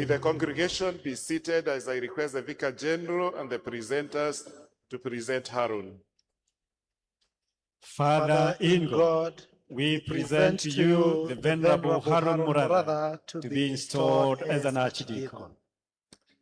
Will the congregation be seated as I request the Vicar General and the presenters to present Harun. Father in God, we present to you the Venerable Harun Muratha to be installed as an Archdeacon.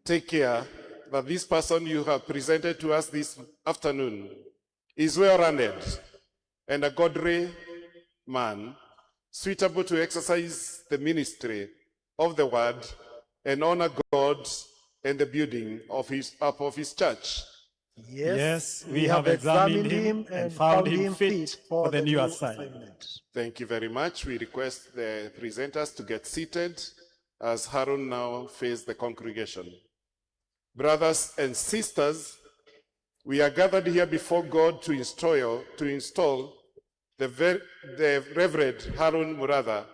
Take care that this person you have presented to us this afternoon is well-rounded and a godly man, suitable to exercise the ministry of the word and honor God and the building of his church. Yes, we have examined him and found him fit for the new assignment. Thank you very much. We request the presenters to get seated as Harun now faces the congregation. Brothers and sisters, we are gathered here before God to install the Reverend Harun Muratha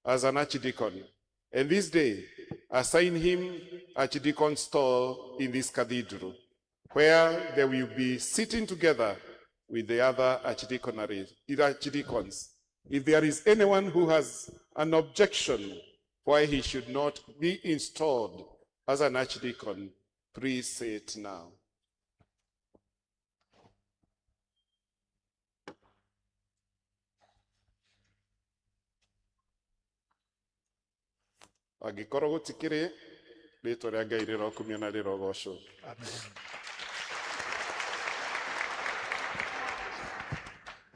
as an Archdeacon, and this day assign him Archdeacon stall in this cathedral, where they will be sitting together with the other archdeacons. If there is anyone who has an objection why he should not be installed as an Archdeacon, please say it now. Agikorwo gutikire rĩtwa rĩa Ngai rĩrokumio na rĩrogocwo.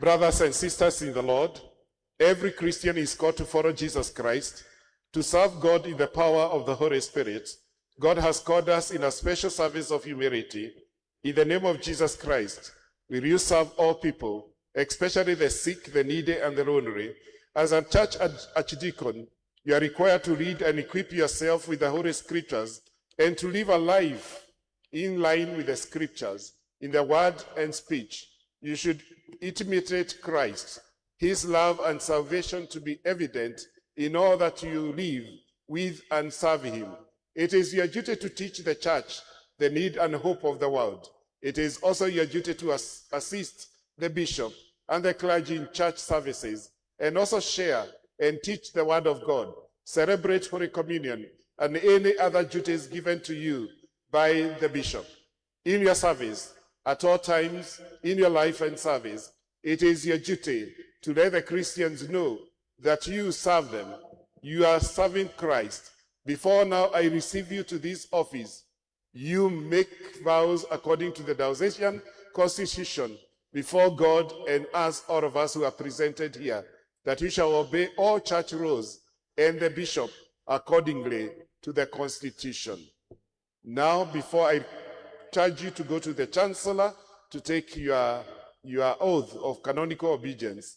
Brothers and sisters in the Lord, every Christian is called to follow Jesus Christ, to serve God in the power of the Holy Spirit. God has called us in a special service of humility. In the name of Jesus Christ, will you serve all people, especially the sick, the needy, and the lonely? As a church archdeacon, you are required to read and equip yourself with the Holy Scriptures and to live a life in line with the Scriptures, in the word and speech. You should imitate Christ, his love and salvation to be evident in all that you live with and serve him. It is your duty to teach the church the need and hope of the world. It is also your duty to assist the bishop and the clergy in church services, and also share and teach the word of God, celebrate Holy Communion, and any other duties given to you by the bishop. In your service, at all times, in your life and service, it is your duty to let the Christians know that you serve them. You are serving Christ. Before now I receive you to this office, you make vows according to the Diocesan Constitution before God and us, all of us who are presented here, that you shall obey all church rules and the bishop accordingly to the Constitution. Now, before I charge you to go to the Chancellor to take your oath of canonical obedience,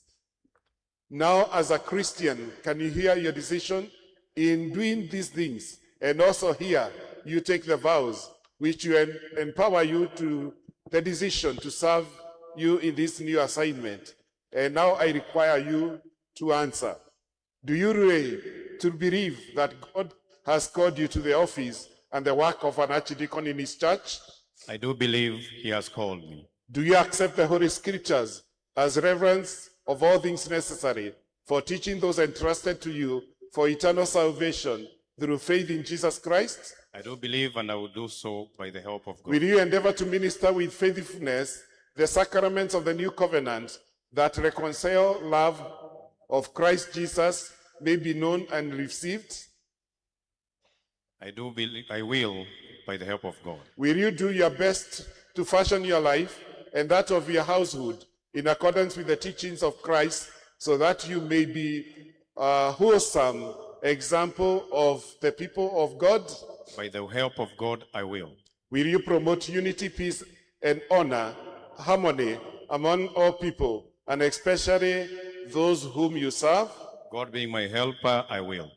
now as a Christian, can you hear your decision in doing these things? And also here, you take the vows which will empower you to the decision to serve you in this new assignment. And now I require you to answer. Do you really to believe that God has called you to the office and the work of an archdeacon in his church? I do believe he has called me. Do you accept the Holy Scriptures as reverence of all things necessary for teaching those entrusted to you for eternal salvation through faith in Jesus Christ? I do believe, and I will do so by the help of God. Will you endeavor to minister with faithfulness the sacraments of the new covenant, that reconcile love of Christ Jesus may be known and received? I do believe, I will by the help of God. Will you do your best to fashion your life and that of your household in accordance with the teachings of Christ, so that you may be a wholesome example of the people of God? By the help of God, I will. Will you promote unity, peace, and honor, harmony among all people, and especially those whom you serve? God being my helper, I will.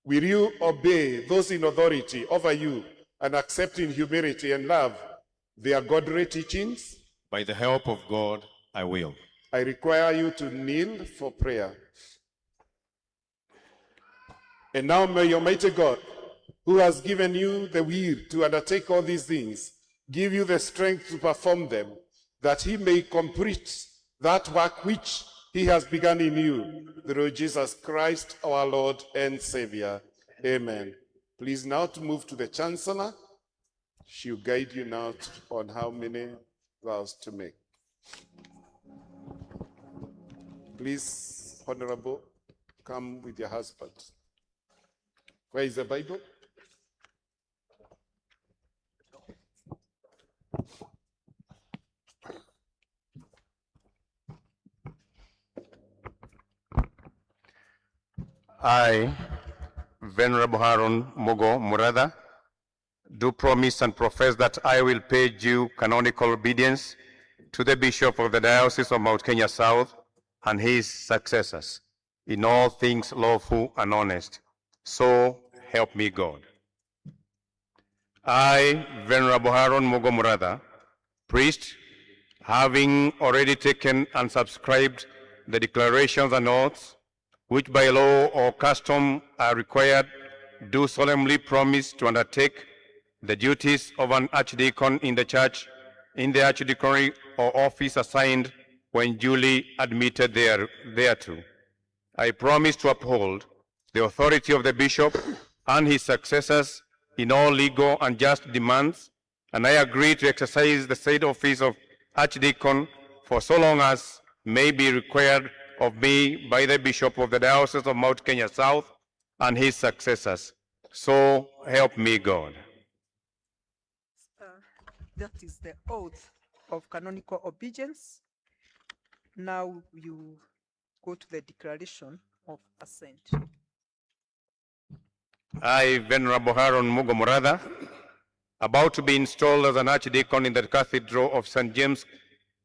Will you obey those in authority over you and accept in humility and love their godly teachings? By the help of God, I will. I require you to kneel for prayer. And now may Almighty God, who has given you the will to undertake all these things, give you the strength to perform them, that he may complete that work which he has begun in you, through Jesus Christ, our Lord and Savior. Amen. Please now to move to the Chancellor. She'll guide you now on how many vows to make. Please, Honorable, come with your husband. Where is the Bible? I, Venerable Harun Mogo Muratha, do promise and profess that I will pay due canonical obedience to the Bishop of the Diocese of Mount Kenya South and his successors in all things lawful and honest. So help me God. I, Venerable Harun Mogo Muratha, priest, having already taken and subscribed the declarations and oaths which by law or custom are required, do solemnly promise to undertake the duties of an archdeacon in the church, in the archdeaconry or office assigned when duly admitted thereto. I promise to uphold the authority of the bishop and his successors in all legal and just demands, and I agree to exercise the said office of archdeacon for so long as may be required of me by the Bishop of the Diocese of Mount Kenya South and his successors. So help me God. That is the oath of canonical obedience. Now you go to the declaration of assent. I, Venerable Harun Mogo Muratha, about to be installed as an archdeacon in the Cathedral of St. James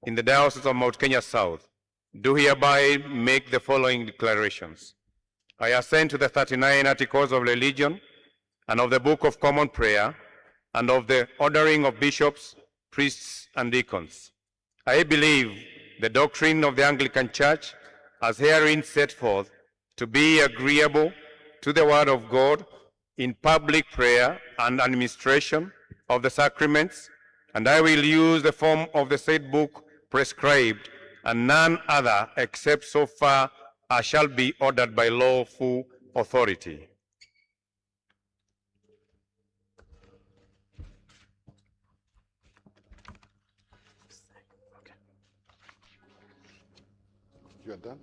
in the Diocese of Mount Kenya South, do hereby make the following declarations. I assent to the 39 Articles of Religion and of the Book of Common Prayer and of the ordering of bishops, priests, and deacons. I believe the doctrine of the Anglican Church as herein set forth to be agreeable to the Word of God in public prayer and administration of the sacraments, and I will use the form of the said book prescribed and none other except so far as shall be ordered by lawful authority. You are done?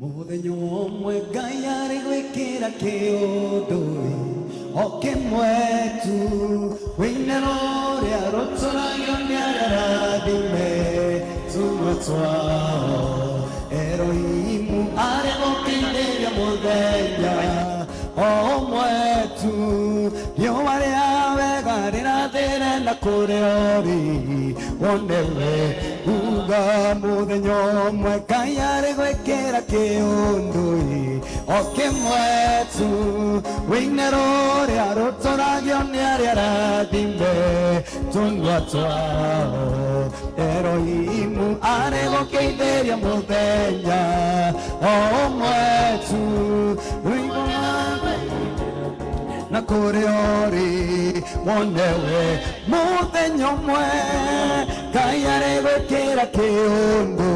Muthenya umwe Ngai arĩ gwĩkĩra kĩũndũ oke mwetu wĩna rũrĩa rũtũragio nĩ arĩa arathime tumwe twao Erohimu arĩ gũkindĩria mũthenya o mwetu riũa rĩa wega rĩrathĩre na kũrĩa ũrĩ wone we uga muthenya ũmwe Ngai arĩ gwĩkĩra kĩũndũ oke mwetu wĩna rũrĩa rũtũragio nĩ arĩa arathime tũnua twao Erohimu arĩ gũkindĩria mũthenya o mwetu na kũrĩa ũrĩ wone we mũthenya ũmwe Ngai arĩ gwĩkĩra kĩũndũ